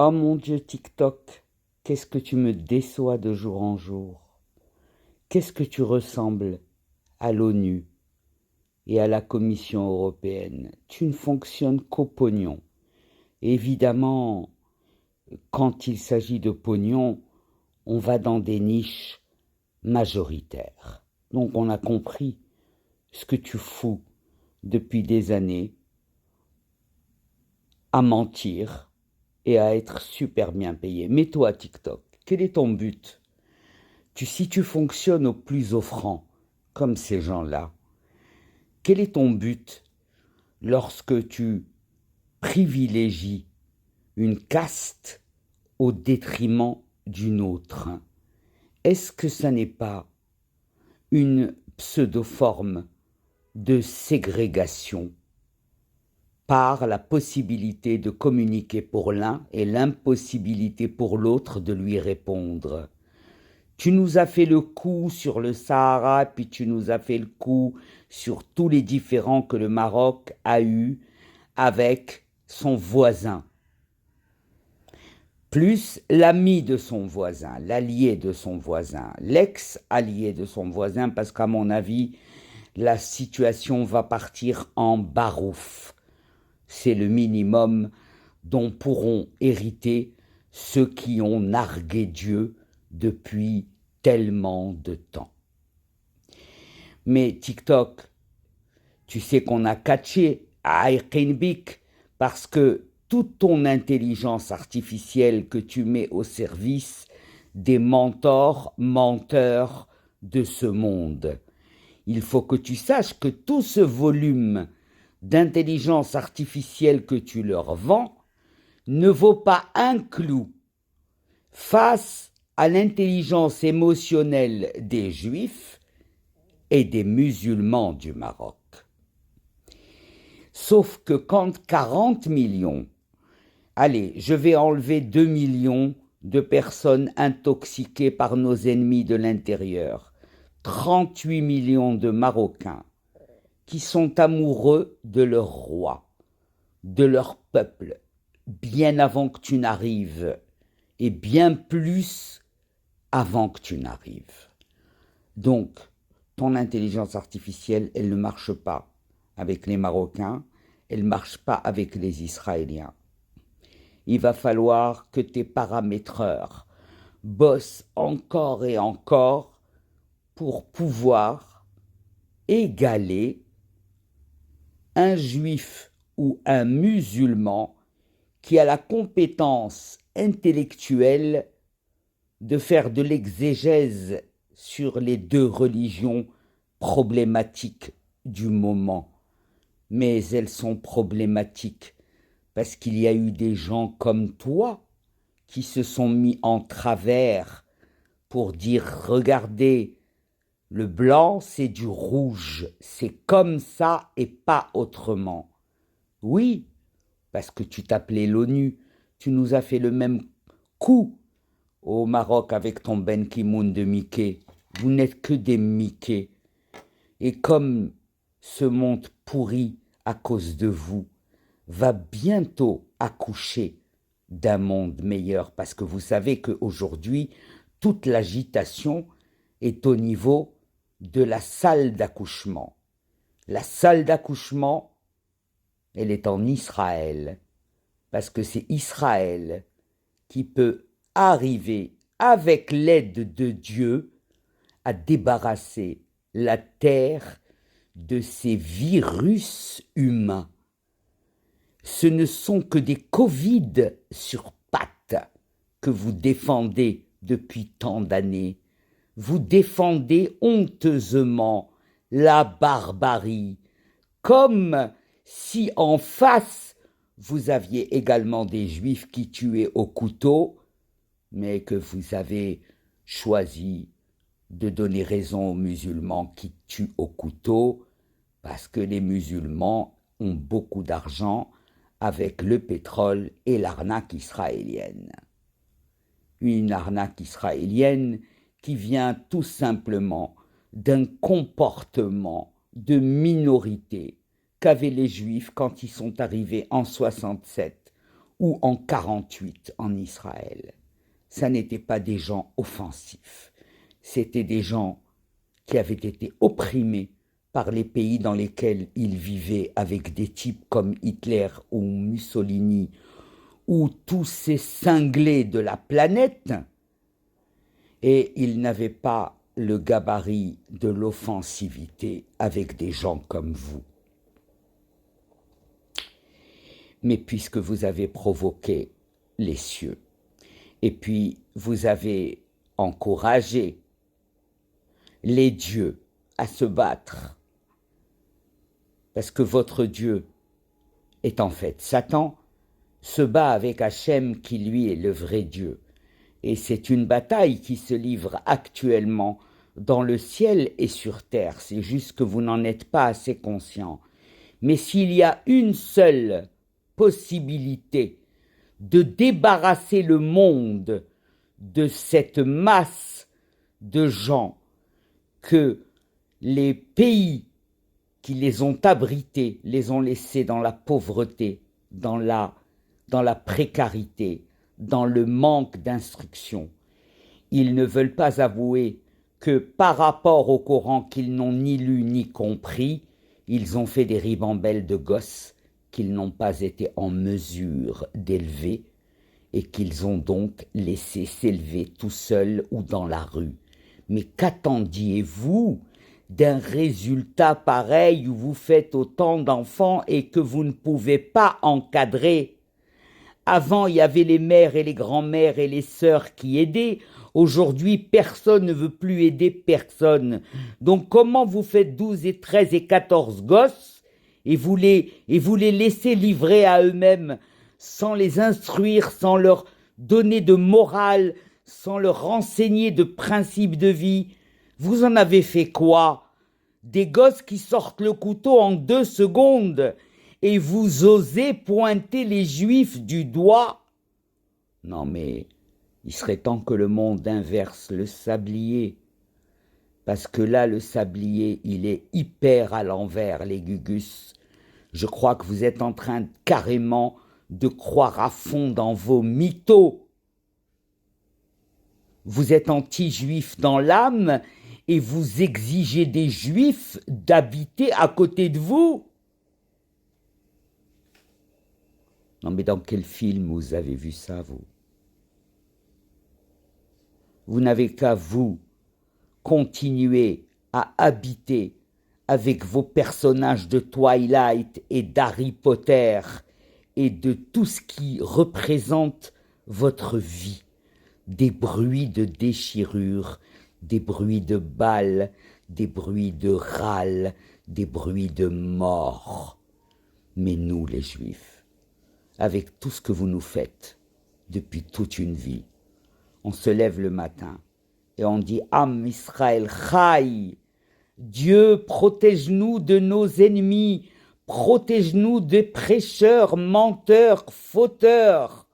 Oh mon Dieu, TikTok, qu'est-ce que tu me déçois de jour en jour. Qu'est-ce que tu ressembles à l'ONU et à la Commission européenne. Tu ne fonctionnes qu'au pognon. Évidemment, quand il s'agit de pognon, on va dans des niches majoritaires. Donc on a compris ce que tu fous depuis des années à mentir et à être super bien payé. Mais toi, TikTok, quel est ton but? Si tu fonctionnes au plus offrant, comme ces gens-là, quel est ton but lorsque tu privilégies une caste au détriment d'une autre? Est-ce que ça n'est pas une pseudo-forme de ségrégation par la possibilité de communiquer pour l'un et l'impossibilité pour l'autre de lui répondre? Tu nous as fait le coup sur le Sahara, puis tu nous as fait le coup sur tous les différends que le Maroc a eus avec son voisin, plus l'ami de son voisin, l'allié de son voisin, l'ex-allié de son voisin, parce qu'à mon avis, la situation va partir en barouf. C'est le minimum dont pourront hériter ceux qui ont nargué Dieu depuis tellement de temps. Mais TikTok, tu sais qu'on a catché à Aïkhenbik parce que toute ton intelligence artificielle que tu mets au service des mentors de ce monde. Il faut que tu saches que tout ce volume d'intelligence artificielle que tu leur vends ne vaut pas un clou face à l'intelligence émotionnelle des Juifs et des musulmans du Maroc. Sauf que quand 40 millions, allez, je vais enlever 2 millions de personnes intoxiquées par nos ennemis de l'intérieur, 38 millions de Marocains qui sont amoureux de leur roi, de leur peuple, bien avant que tu n'arrives, et bien plus avant que tu n'arrives. Donc, ton intelligence artificielle, elle ne marche pas avec les Marocains, elle ne marche pas avec les Israéliens. Il va falloir que tes paramétreurs bossent encore et encore pour pouvoir égaler un juif ou un musulman qui a la compétence intellectuelle de faire de l'exégèse sur les deux religions problématiques du moment. Mais elles sont problématiques parce qu'il y a eu des gens comme toi qui se sont mis en travers pour dire « Regardez, le blanc c'est du rouge, c'est comme ça et pas autrement ». Oui, parce que tu t'appelais l'ONU, tu nous as fait le même coup au Maroc avec ton Ben Ki-moon de Mickey. Vous n'êtes que des Mickey. Et comme ce monde pourri à cause de vous va bientôt accoucher d'un monde meilleur, parce que vous savez qu'aujourd'hui, toute l'agitation est au niveau de la salle d'accouchement. La salle d'accouchement, elle est en Israël, parce que c'est Israël qui peut arriver, avec l'aide de Dieu, à débarrasser la terre de ces virus humains. Ce ne sont que des Covid sur pattes que vous défendez depuis tant d'années. Vous défendez honteusement la barbarie, comme si en face vous aviez également des Juifs qui tuaient au couteau, mais que vous avez choisi de donner raison aux musulmans qui tuent au couteau, parce que les musulmans ont beaucoup d'argent avec le pétrole et l'arnaque israélienne. Une arnaque israélienne qui vient tout simplement d'un comportement de minorité qu'avaient les Juifs quand ils sont arrivés en 67 ou en 48 en Israël. Ça n'étaient pas des gens offensifs, c'était des gens qui avaient été opprimés par les pays dans lesquels ils vivaient, avec des types comme Hitler ou Mussolini ou tous ces cinglés de la planète, et ils n'avaient pas le gabarit de l'offensivité avec des gens comme vous. Mais puisque vous avez provoqué les cieux, et puis vous avez encouragé les dieux à se battre, parce que votre Dieu est en fait Satan, se bat avec Hachem qui lui est le vrai Dieu. Et c'est une bataille qui se livre actuellement dans le ciel et sur terre, c'est juste que vous n'en êtes pas assez conscient. Mais s'il y a une seule possibilité de débarrasser le monde de cette masse de gens que les pays qui les ont abrités, les ont laissés dans la pauvreté, dans la précarité, dans le manque d'instruction. Ils ne veulent pas avouer que par rapport au Coran qu'ils n'ont ni lu ni compris, ils ont fait des ribambelles de gosses qu'ils n'ont pas été en mesure d'élever et qu'ils ont donc laissé s'élever tout seuls ou dans la rue. Mais qu'attendiez-vous d'un résultat pareil où vous faites autant d'enfants et que vous ne pouvez pas encadrer? Avant, il y avait les mères et les grands-mères et les sœurs qui aidaient. Aujourd'hui, personne ne veut plus aider personne. Donc comment vous faites 12 et 13 et 14 gosses et vous les laissez livrer à eux-mêmes sans les instruire, sans leur donner de morale, sans leur renseigner de principes de vie? Vous en avez fait quoi? Des gosses qui sortent le couteau en 2 secondes et vous osez pointer les Juifs du doigt? Non mais, il serait temps que le monde inverse le sablier. Parce que là, le sablier, il est hyper à l'envers, les Gugus. Je crois que vous êtes en train carrément de croire à fond dans vos mythos. Vous êtes anti-juif dans l'âme et vous exigez des juifs d'habiter à côté de vous. Non mais dans quel film vous avez vu ça, vous? Vous n'avez qu'à vous continuer à habiter avec vos personnages de Twilight et d'Harry Potter et de tout ce qui représente votre vie. Des bruits de déchirure, des bruits de balles, des bruits de râles, des bruits de mort. Mais nous, les Juifs, avec tout ce que vous nous faites depuis toute une vie, on se lève le matin et on dit « Am Israël Chai » Dieu, protège-nous de nos ennemis, protège-nous des prêcheurs, menteurs, fauteurs.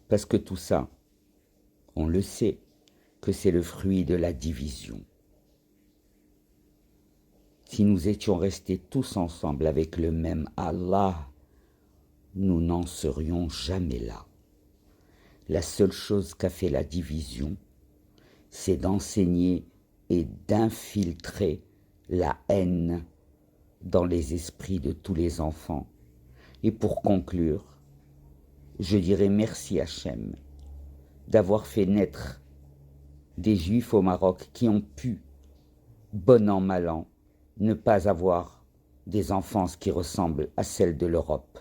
Parce que tout ça, on le sait, que c'est le fruit de la division. Si nous étions restés tous ensemble avec le même Allah, nous n'en serions jamais là. La seule chose qu'a fait la division, c'est d'enseigner et d'infiltrer la haine dans les esprits de tous les enfants. Et pour conclure, je dirais merci Hachem d'avoir fait naître des Juifs au Maroc qui ont pu, bon an mal an, ne pas avoir des enfances qui ressemblent à celles de l'Europe.